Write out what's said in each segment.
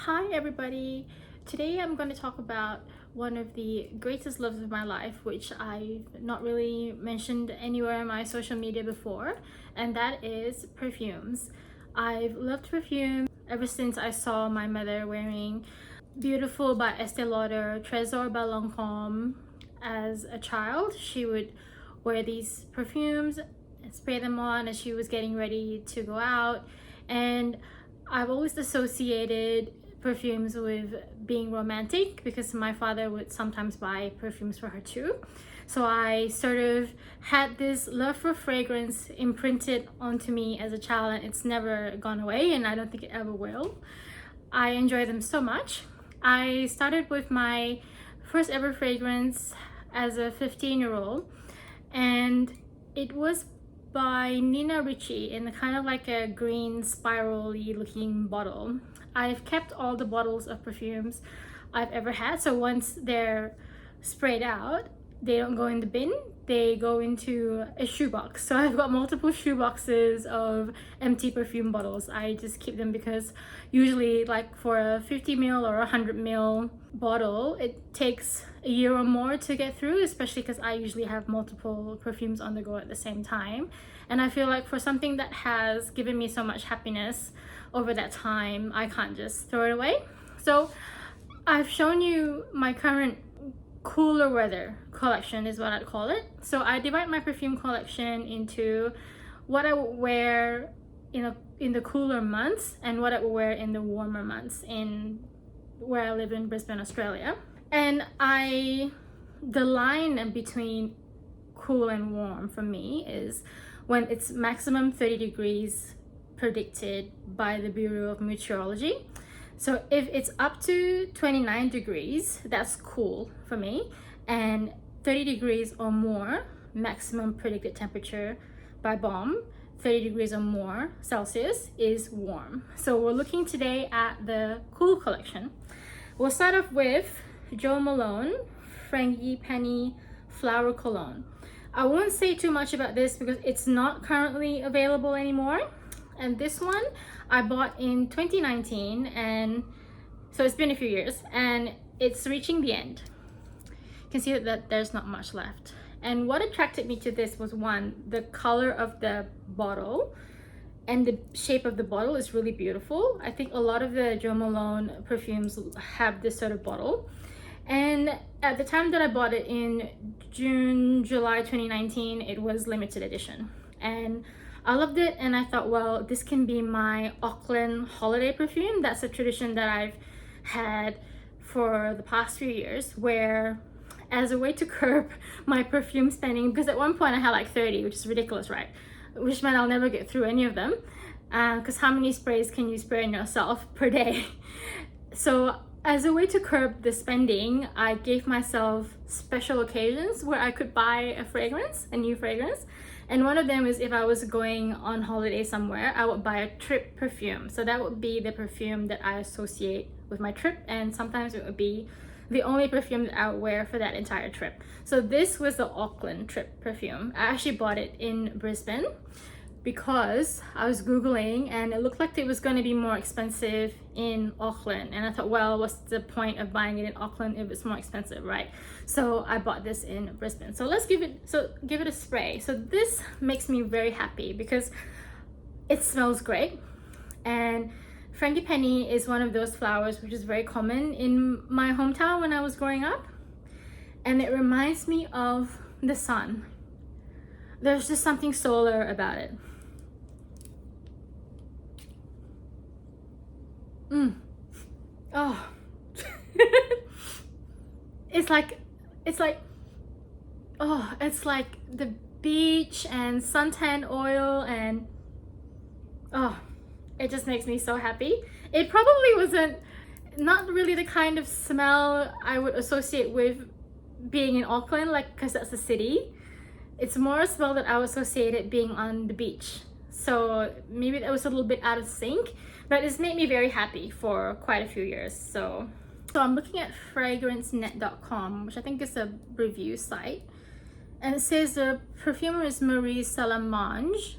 Hi everybody! Today I'm going to talk about one of the greatest loves of my life, which I've not really mentioned anywhere on my social media before, and that is perfumes. I've loved perfume ever since I saw my mother wearing Beautiful by Estee Lauder, Trésor by Lancôme. As a child, she would wear these perfumes and spray them on as she was getting ready to go out, and I've always associated perfumes with being romantic because my father would sometimes buy perfumes for her too. So I sort of had this love for fragrance imprinted onto me as a child, and it's never gone away, and I don't think it ever will. I enjoy them so much. I started with my first ever fragrance as a 15-year-old, and it was by Nina Ricci in kind of like a green spirally looking bottle. I've kept all the bottles of perfumes I've ever had, so once they're sprayed out, they don't go in the bin, they go into a shoebox. So I've got multiple shoeboxes of empty perfume bottles. I just keep them because usually, like for a 50ml or 100ml bottle, it takes a year or more to get through, especially because I usually have multiple perfumes on the go at the same time. And I feel like for something that has given me so much happiness over that time, I can't just throw it away. So I've shown you my current cooler weather collection, is what I'd call it. So I divide my perfume collection into what I would wear in the cooler months and what I would wear in the warmer months in where I live in Brisbane, Australia. And the line between cool and warm for me is when it's maximum 30 degrees predicted by the Bureau of Meteorology. So if it's up to 29 degrees, that's cool for me, and 30 degrees or more, maximum predicted temperature by BOM, 30 degrees or more Celsius is warm. So we're looking today at the cool collection. We'll start off with Jo Malone Frangipani Flower Cologne. I won't say too much about this because it's not currently available anymore. And this one I bought in 2019, and so it's been a few years and it's reaching the end. You can see that there's not much left. And what attracted me to this was, one, the color of the bottle and the shape of the bottle is really beautiful. I think a lot of the Jo Malone perfumes have this sort of bottle. And at the time that I bought it in July 2019, it was limited edition. And I loved it, and I thought, well, this can be my Auckland holiday perfume. That's a tradition that I've had for the past few years, where as a way to curb my perfume spending, because at one point I had like 30, which is ridiculous, right? Which meant I'll never get through any of them, because how many sprays can you spray on yourself per day? So as a way to curb the spending, I gave myself special occasions where I could buy a new fragrance. And one of them is if I was going on holiday somewhere, I would buy a trip perfume. So that would be the perfume that I associate with my trip, and sometimes it would be the only perfume that I would wear for that entire trip. So this was the Auckland trip perfume. I actually bought it in Brisbane because I was Googling and it looked like it was going to be more expensive in Auckland, and I thought, well, what's the point of buying it in Auckland if it's more expensive, right? So I bought this in Brisbane. So let's give it a spray. So this makes me very happy because it smells great, and Frangipani is one of those flowers which is very common in my hometown when I was growing up, and it reminds me of the sun. There's just something solar about it. Oh. it's like the beach and suntan oil, and it just makes me so happy. It probably not really the kind of smell I would associate with being in Auckland, like, because that's a city. It's more a smell that I would associate it being on the beach. So maybe that was a little bit out of sync, but it's made me very happy for quite a few years. So I'm looking at fragrancenet.com, which I think is a review site, and it says the perfumer is Marie Salamange,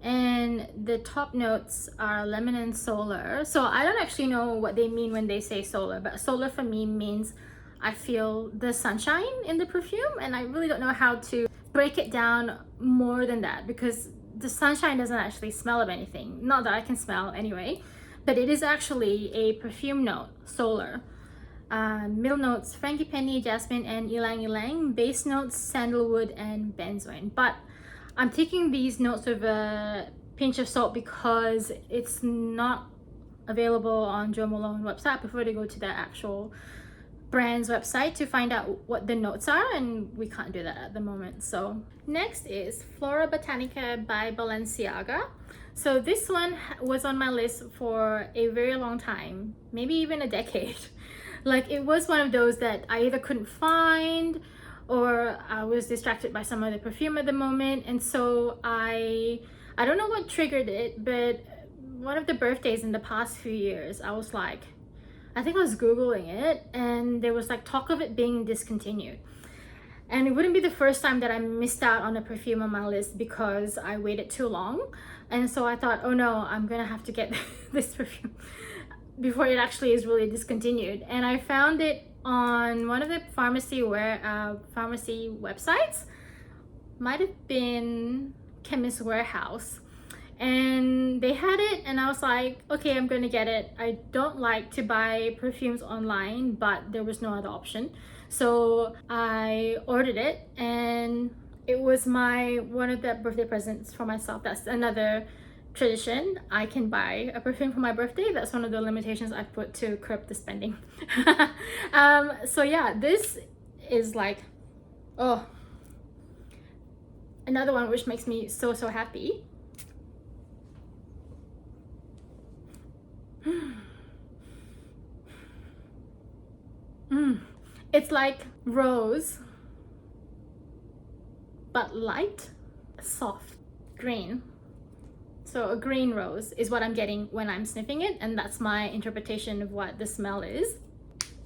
and the top notes are lemon and solar. So I don't actually know what they mean when they say solar, but solar for me means I feel the sunshine in the perfume, and I really don't know how to break it down more than that, because the sunshine doesn't actually smell of anything, not that I can smell anyway, but it is actually a perfume note, solar. Middle notes frangipani, jasmine, and ylang ylang. Base notes sandalwood and benzoin. But I'm taking these notes with a pinch of salt because it's not available on Jo Malone website. I prefer to go to the actual brand's website to find out what the notes are, and we can't do that at the moment. So next is Florabotanica by Balenciaga. So this one was on my list for a very long time, maybe even a decade. Like, it was one of those that I either couldn't find or I was distracted by some other perfume at the moment, and so I don't know what triggered it, but one of the birthdays in the past few years, I was like, I think I was Googling it, and there was like talk of it being discontinued. And it wouldn't be the first time that I missed out on a perfume on my list because I waited too long. And so I thought, oh no, I'm gonna have to get this perfume before it actually is really discontinued. And I found it on one of the pharmacy websites. Might have been Chemist Warehouse. And they had it, and I was like, okay, I'm gonna get it. I don't like to buy perfumes online, but there was no other option. So I ordered it, and it was one of the birthday presents for myself. That's another tradition. I can buy a perfume for my birthday. That's one of the limitations I put to curb the spending. So yeah, this is like, oh, another one which makes me so happy. It's like rose, but light, soft, green. So a green rose is what I'm getting when I'm sniffing it, and that's my interpretation of what the smell is.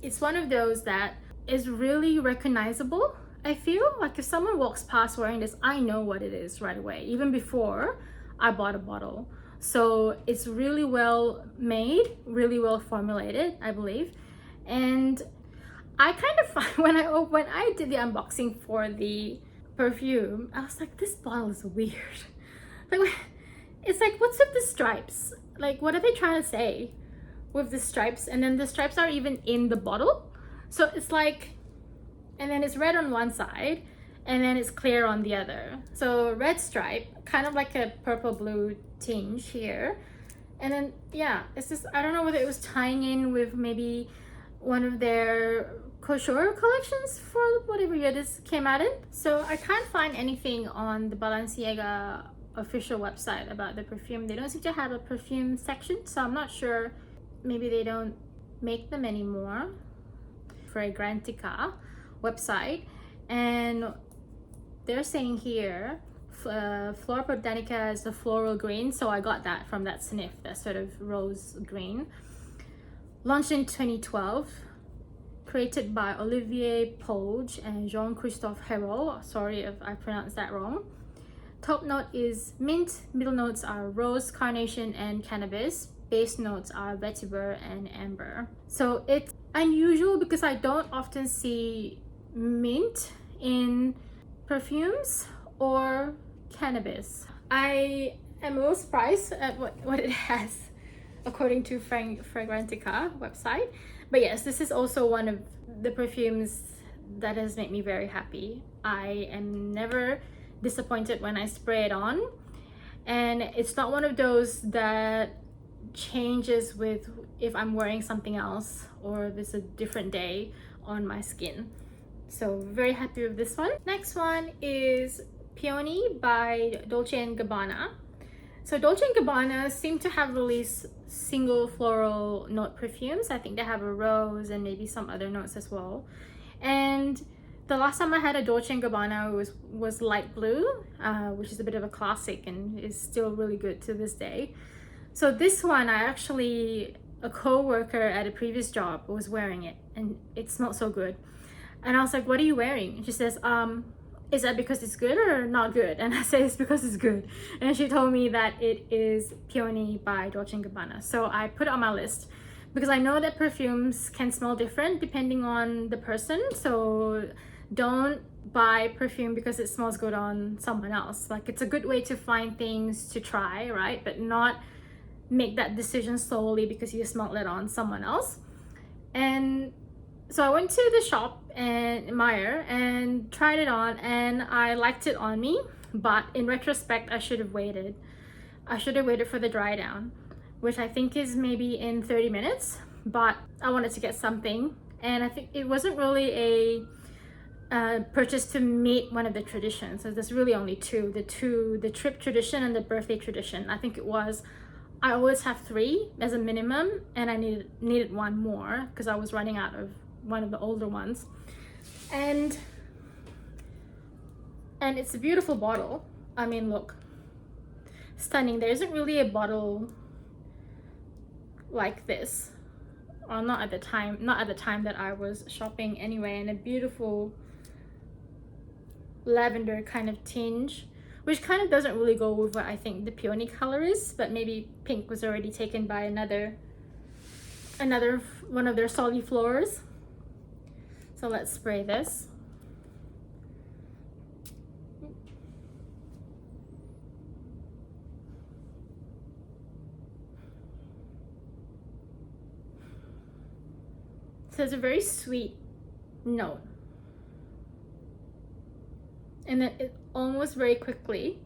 It's one of those that is really recognizable. I feel like if someone walks past wearing this, I know what it is right away, even before I bought a bottle. So it's really well made, really well formulated, I believe. And I kind of find when I did the unboxing for the perfume, I was like, this bottle is weird. Like, it's like, what's with the stripes? Like, what are they trying to say with the stripes? And then the stripes are even in the bottle. So it's like, and then it's red on one side and then it's clear on the other. So red stripe, kind of like a purple blue tinge here. And then, yeah, it's just, I don't know whether it was tying in with maybe one of their couture collections for whatever year this came out in. So I can't find anything on the Balenciaga official website about the perfume. They don't seem to have a perfume section, so I'm not sure. Maybe they don't make them anymore. Fragrantica website, and they're saying here Florabotanica is the floral green, so I got that from that sniff, that sort of rose green. Launched in 2012, created by Olivier Polge and Jean-Christophe Hérault. Sorry if I pronounced that wrong. Top note is mint, middle notes are rose, carnation, and cannabis. Base notes are vetiver and amber. So it's unusual because I don't often see mint in perfumes or cannabis. I am a little surprised at what it has according to Fragrantica website. But yes, this is also one of the perfumes that has made me very happy. I am never disappointed when I spray it on, and it's not one of those that changes with if I'm wearing something else or if it's a different day on my skin. So very happy with this one. Next one is Peony by Dolce Gabbana. So Dolce Gabbana seem to have released single floral note perfumes. I think they have a rose and maybe some other notes as well. And the last time I had a Dolce & Gabbana was light blue, which is a bit of a classic and is still really good to this day. So this one, a co-worker at a previous job was wearing it, and it smelled so good. And I was like, what are you wearing? And she says, is that because it's good or not good? And I said, it's because it's good. And she told me that it is Peony by Dolce Gabbana. So I put it on my list because I know that perfumes can smell different depending on the person. So don't buy perfume because it smells good on someone else. Like, it's a good way to find things to try, right? But not make that decision solely because you smelled it on someone else. And so I went to the shop and Meyer and tried it on, and I liked it on me, but in retrospect I should have waited. I should have waited for the dry down, which I think is maybe in 30 minutes, but I wanted to get something, and I think it wasn't really a purchase to meet one of the traditions. So there's really only two, the trip tradition and the birthday tradition. I think it was, I always have 3 as a minimum, and I needed one more because I was running out of one of the older ones. And it's a beautiful bottle. I mean, look, stunning. There isn't really a bottle like this, or not at the time that I was shopping anyway. And a beautiful lavender kind of tinge, which kind of doesn't really go with what I think the peony color is, but maybe pink was already taken by another one of their soliflores. So let's spray this. So it's a very sweet note, and then it almost very quickly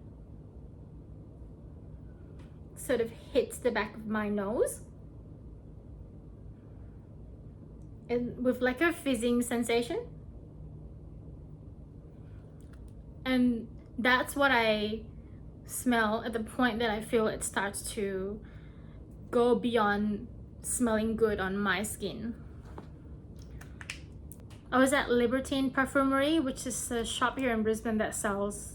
sort of hits the back of my nose, and with like a fizzing sensation. And that's what I smell at the point that I feel it starts to go beyond smelling good on my skin. I was at Libertine Perfumery, which is a shop here in Brisbane that sells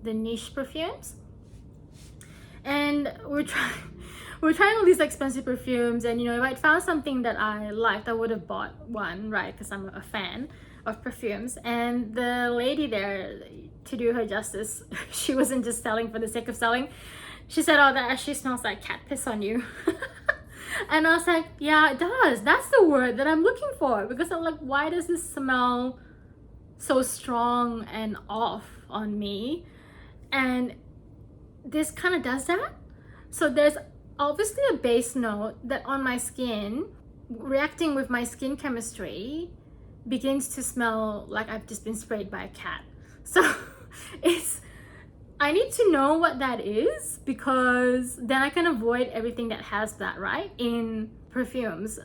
the niche perfumes, and we're trying all these expensive perfumes. And you know, if I'd found something that I liked, I would have bought one, right? Because I'm a fan of perfumes. And the lady there, to do her justice, she wasn't just selling for the sake of selling. She said, "Oh, that actually smells like cat piss on you." And I was like, yeah, it does. That's the word that I'm looking for, because I'm like, why does this smell so strong and off on me? And this kind of does that. So there's obviously a base note that on my skin, reacting with my skin chemistry, begins to smell like I've just been sprayed by a cat. So I need to know what that is, because then I can avoid everything that has that, right, in perfumes.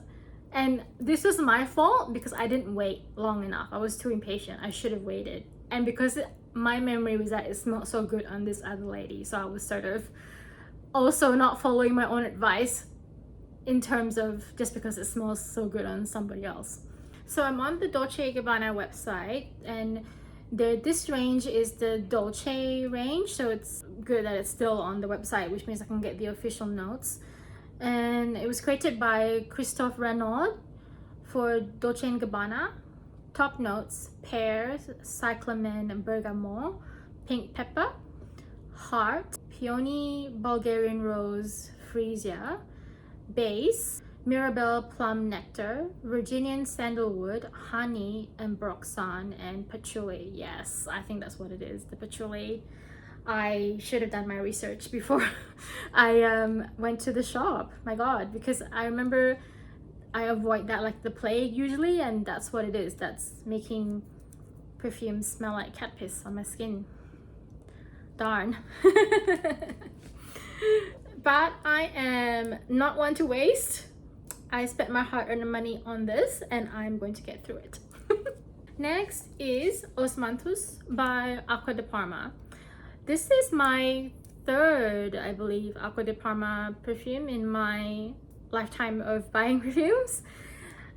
And this was my fault because I didn't wait long enough. I was too impatient. I should have waited. And because my memory was that it smelled so good on this other lady, so I was sort of also not following my own advice in terms of just because it smells so good on somebody else. So I'm on the Dolce Gabbana website, and this range is the Dolce range, so it's good that it's still on the website, which means I can get the official notes. And it was created by Christophe Renaud for Dolce & Gabbana. Top notes: pear, cyclamen, bergamot, pink pepper, heart, peony, Bulgarian rose, freesia. Base: Mirabelle plum nectar, Virginian sandalwood, honey, and broxan, and patchouli. Yes, I think that's what it is, the patchouli. I should have done my research before I went to the shop. My God, because I remember I avoid that like the plague usually, and that's what it is. That's making perfume smell like cat piss on my skin. Darn. But I am not one to waste. I spent my hard-earned money on this, and I'm going to get through it. Next is Osmanthus by Acqua di Parma. This is my third, I believe, Acqua di Parma perfume in my lifetime of buying perfumes.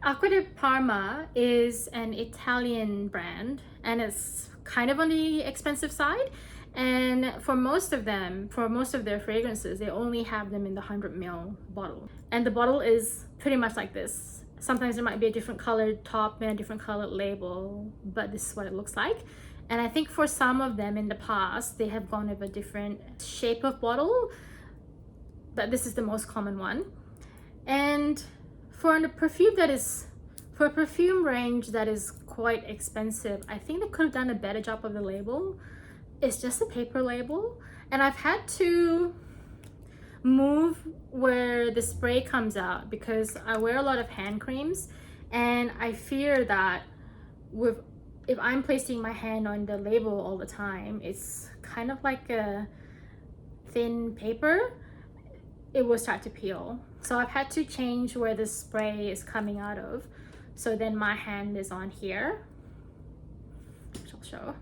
Acqua di Parma is an Italian brand, and it's kind of on the expensive side. And for most of their fragrances, they only have them in the 100 ml bottle. And the bottle is pretty much like this. Sometimes there might be a different colored top and a different colored label, but this is what it looks like. And I think for some of them in the past, they have gone with a different shape of bottle, but this is the most common one. And for a perfume for a perfume range that is quite expensive, I think they could have done a better job of the label. It's just a paper label, and I've had to move where the spray comes out because I wear a lot of hand creams, and I fear that if I'm placing my hand on the label all the time, it's kind of like a thin paper, it will start to peel. So I've had to change where the spray is coming out of. So then my hand is on here, which I'll show.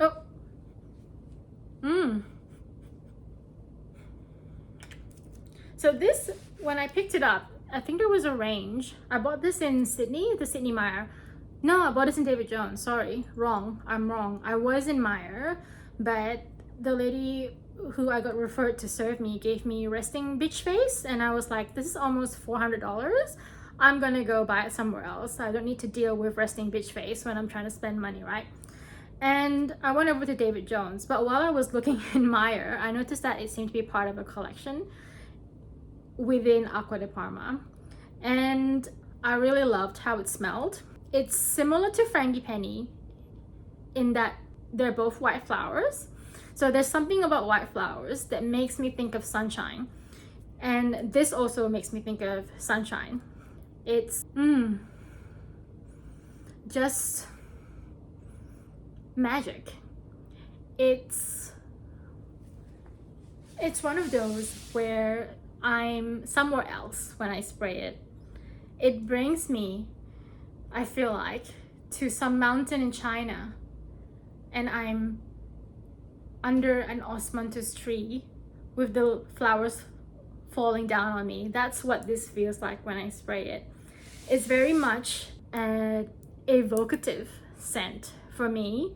Oh. So this, when I picked it up, I think there was a range. I bought this in Sydney, the Sydney Myer. No, I bought this in David Jones. Sorry, I'm wrong. I was in Myer, but the lady who I got referred to serve me gave me resting bitch face, and I was like, this is almost $400. I'm gonna go buy it somewhere else. I don't need to deal with resting bitch face when I'm trying to spend money, right? And I went over to David Jones, but while I was looking in Myer, I noticed that it seemed to be part of a collection within Acqua di Parma, and I really loved how it smelled. It's similar to Frangipani in that they're both white flowers. So there's something about white flowers that makes me think of sunshine, and this also makes me think of sunshine. It's just magic. It's one of those where I'm somewhere else when I spray it. It brings me, I feel like, to some mountain in China, and I'm under an Osmanthus tree with the flowers falling down on me. That's what this feels like when I spray it. It's very much an evocative scent for me,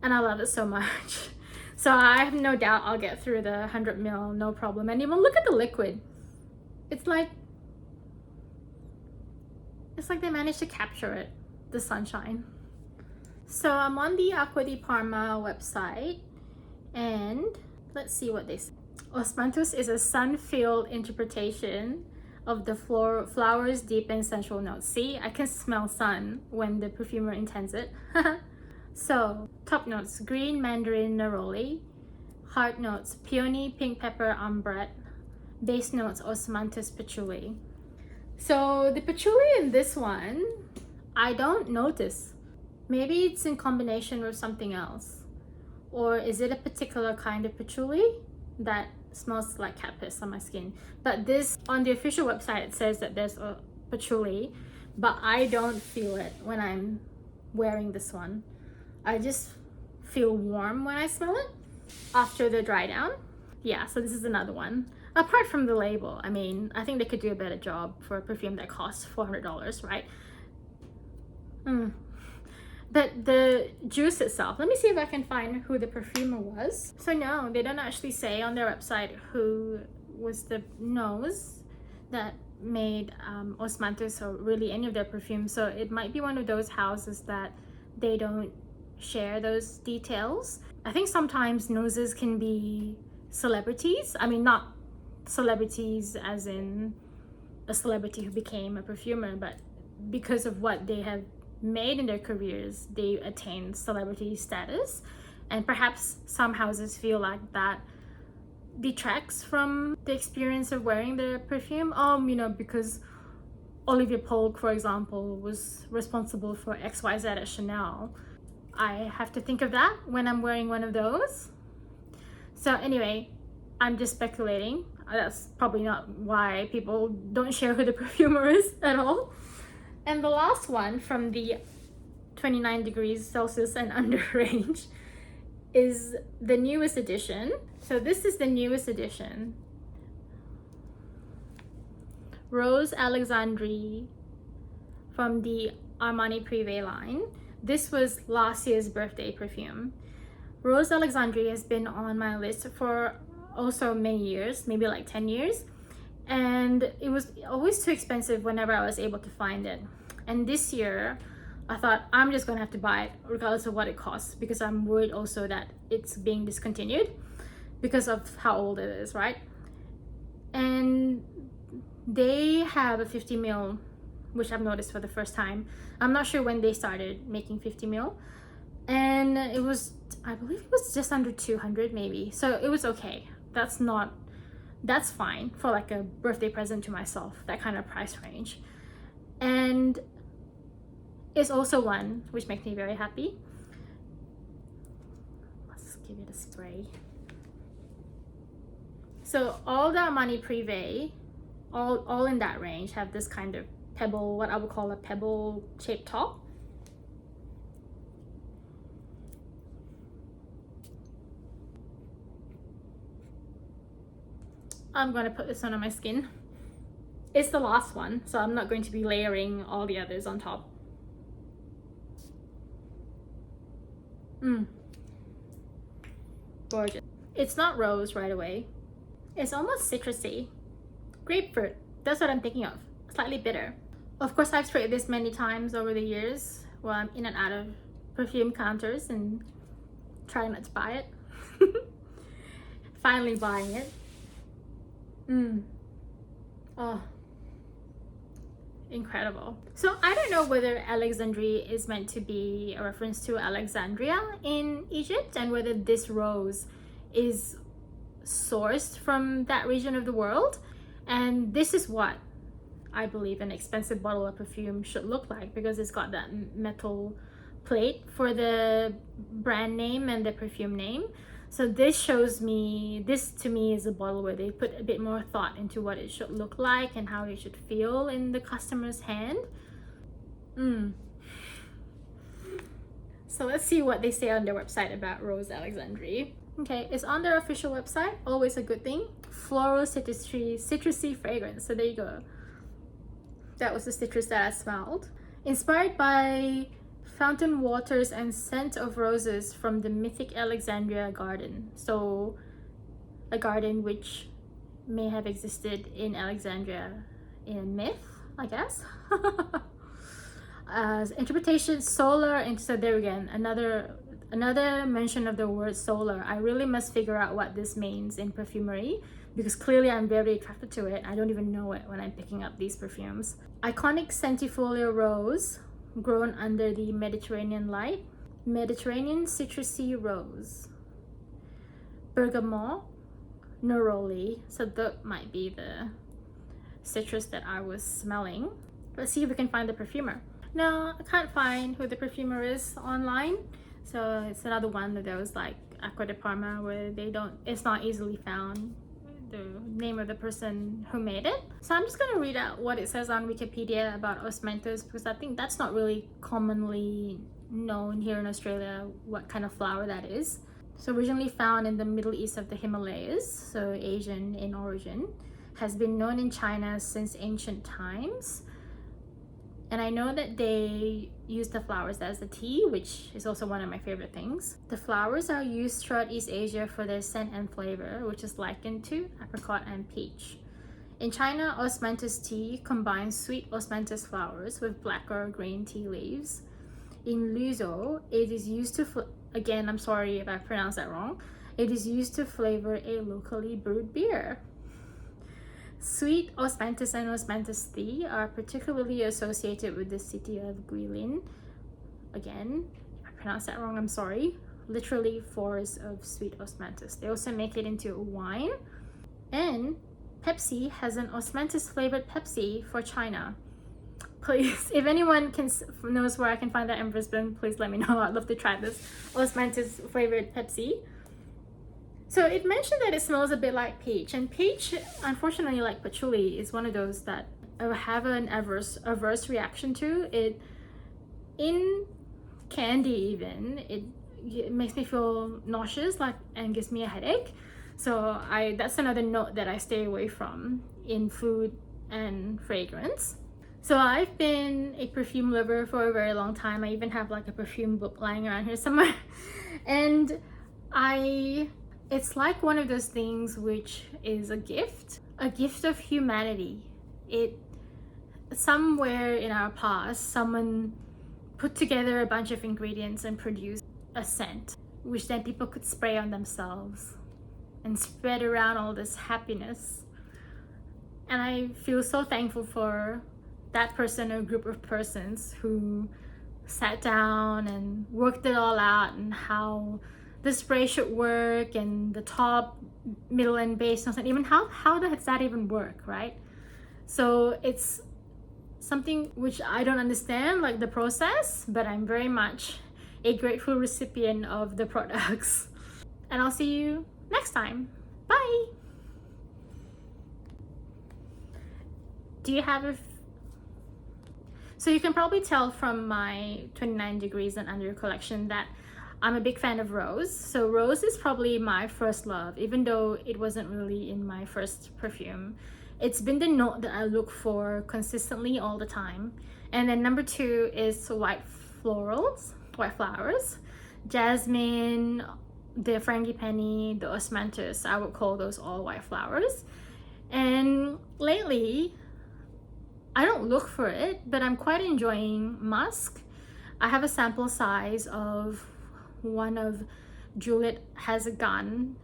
and I love it so much. So I have no doubt I'll get through the 100 ml, no problem. And even look at the liquid. It's like they managed to capture it, the sunshine. So I'm on the Acqua di Parma website, and let's see what they say. Osmanthus is a sun-filled interpretation of the flower's deep and sensual notes. See, I can smell sun when the perfumer intends it. So, top notes: green mandarin neroli. Heart notes: peony, pink pepper, ambrette. Base notes: osmanthus patchouli. So the patchouli in this one, I don't notice. Maybe it's in combination with something else. Or is it a particular kind of patchouli that smells like cat piss on my skin? But this, on the official website, it says that there's a patchouli, but I don't feel it when I'm wearing this one. I just feel warm when I smell it after the dry down. Yeah, so this is another one. Apart from the label, I mean, I think they could do a better job for a perfume that costs $400, right? But the juice itself, let me see if I can find who the perfumer was. So no, they don't actually say on their website who was the nose that made Osmanthus or really any of their perfumes. So it might be one of those houses that they don't share those details. I think sometimes noses can be celebrities. I mean, not celebrities as in a celebrity who became a perfumer, but because of what they have made in their careers, they attain celebrity status. And perhaps some houses feel like that detracts from the experience of wearing the perfume. You know, because Olivia Polk, for example, was responsible for XYZ at Chanel. I have to think of that when I'm wearing one of those. So anyway, I'm just speculating. That's probably not why people don't share who the perfumer is at all. And the last one from the 29 degrees Celsius and under range is the newest edition. So this is the newest edition. Rose Alexandrie from the Armani Prive line. This was last year's birthday perfume. Rose Alexandrie has been on my list for also many years, maybe like 10 years. And it was always too expensive whenever I was able to find it. And this year, I thought I'm just gonna have to buy it regardless of what it costs, because I'm worried also that it's being discontinued because of how old it is, right? And they have a 50 ml, which I've noticed for the first time. I'm not sure when they started making 50 ml, and it was, I believe it was just under 200 maybe, so it was okay. That's fine for like a birthday present to myself, that kind of price range. And it's also one which makes me very happy. Let's give it a spray. So all the Armani Prive, all in that range, have this kind of pebble, what I would call a pebble shaped top. I'm going to put this on my skin. It's the last one, so I'm not going to be layering all the others on top. Gorgeous. It's not rose right away. It's almost citrusy. Grapefruit, that's what I'm thinking of. Slightly bitter. Of course, I've sprayed this many times over the years while I'm in and out of perfume counters and trying not to buy it. Finally buying it. Oh, incredible. So I don't know whether Alexandrie is meant to be a reference to Alexandria in Egypt, and whether this rose is sourced from that region of the world. And this is what I believe an expensive bottle of perfume should look like, because it's got that metal plate for the brand name and the perfume name. So this shows me, this to me is a bottle where they put a bit more thought into what it should look like and how it should feel in the customer's hand. So let's see what they say on their website about Rose Alexandrie. Okay, it's on their official website, always a good thing. Floral citrusy fragrance. So there you go. That was the citrus that I smelled. Inspired by fountain waters and scent of roses from the mythic Alexandria garden. So a garden which may have existed in Alexandria in myth, I guess. Interpretation, solar, and so there again, another mention of the word solar. I really must figure out what this means in perfumery, because clearly I'm very attracted to it. I don't even know it when I'm picking up these perfumes. Iconic centifolia rose grown under the Mediterranean light. Mediterranean citrusy rose. Bergamot, neroli. So that might be the citrus that I was smelling. Let's see if we can find the perfumer. No, I can't find who the perfumer is online. So it's another one of those like Acqua di Parma where it's not easily found, the name of the person who made it. So I'm just going to read out what it says on Wikipedia about Osmanthus, because I think that's not really commonly known here in Australia what kind of flower that is. So originally found in the Middle East of the Himalayas, so Asian in origin, has been known in China since ancient times. And I know that they use the flowers as a tea, which is also one of my favorite things. The flowers are used throughout East Asia for their scent and flavor, which is likened to apricot and peach. In China, Osmanthus tea combines sweet Osmanthus flowers with black or green tea leaves. In Vllo, it is used to, again, I'm sorry if I pronounced that wrong, it is used to flavor a locally brewed beer. Sweet Osmanthus and Osmanthus tea are particularly associated with the city of Guilin. Again, if I pronounced that wrong, I'm sorry. Literally forests of sweet Osmanthus. They also make it into a wine. And Pepsi has an Osmanthus flavored Pepsi for China. Please, if anyone knows where I can find that in Brisbane, please let me know. I'd love to try this Osmanthus flavored Pepsi. So it mentioned that it smells a bit like peach, and peach, unfortunately, like patchouli, is one of those that I have an averse reaction to. It, in candy even, it makes me feel nauseous, like, and gives me a headache. So that's another note that I stay away from in food and fragrance. So I've been a perfume lover for a very long time. I even have like a perfume book lying around here somewhere, and it's like one of those things which is a gift of humanity. Somewhere in our past, someone put together a bunch of ingredients and produce a scent, which then people could spray on themselves and spread around all this happiness. And I feel so thankful for that person or group of persons who sat down and worked it all out, and how the spray should work, and the top, middle, and base notes, and even how does that even work, right? So it's something which I don't understand, like the process, but I'm very much a grateful recipient of the products. And I'll see you next time. Bye. Do you have so you can probably tell from my 29 Degrees and Under collection that I'm a big fan of rose. So rose is probably my first love, even though it wasn't really in my first perfume. It's been the note that I look for consistently all the time. And then number 2 is white flowers, jasmine, the Frangipani, the Osmanthus. I would call those all white flowers. And lately, I don't look for it, but I'm quite enjoying musk. I have a sample size of one of Juliet Has a Gun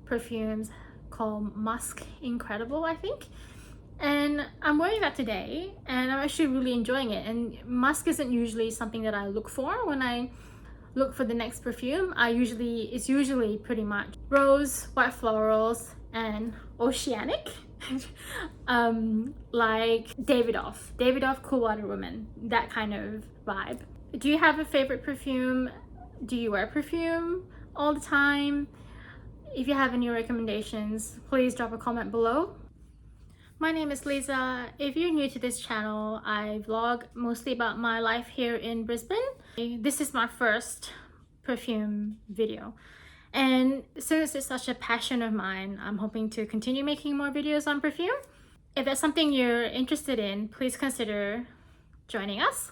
perfumes called Musk Incredible, I think. And I'm wearing that today, and I'm actually really enjoying it. And musk isn't usually something that I look for when I look for the next perfume. It's usually pretty much rose, white florals, and oceanic. Like Davidoff Cool Water Woman, that kind of vibe. Do you have a favorite perfume? Do you wear perfume all the time? If you have any recommendations, please drop a comment below. My name is Lisa. If you're new to this channel, I vlog mostly about my life here in Brisbane. This is my first perfume video. And since it's such a passion of mine, I'm hoping to continue making more videos on perfume. If that's something you're interested in, please consider joining us.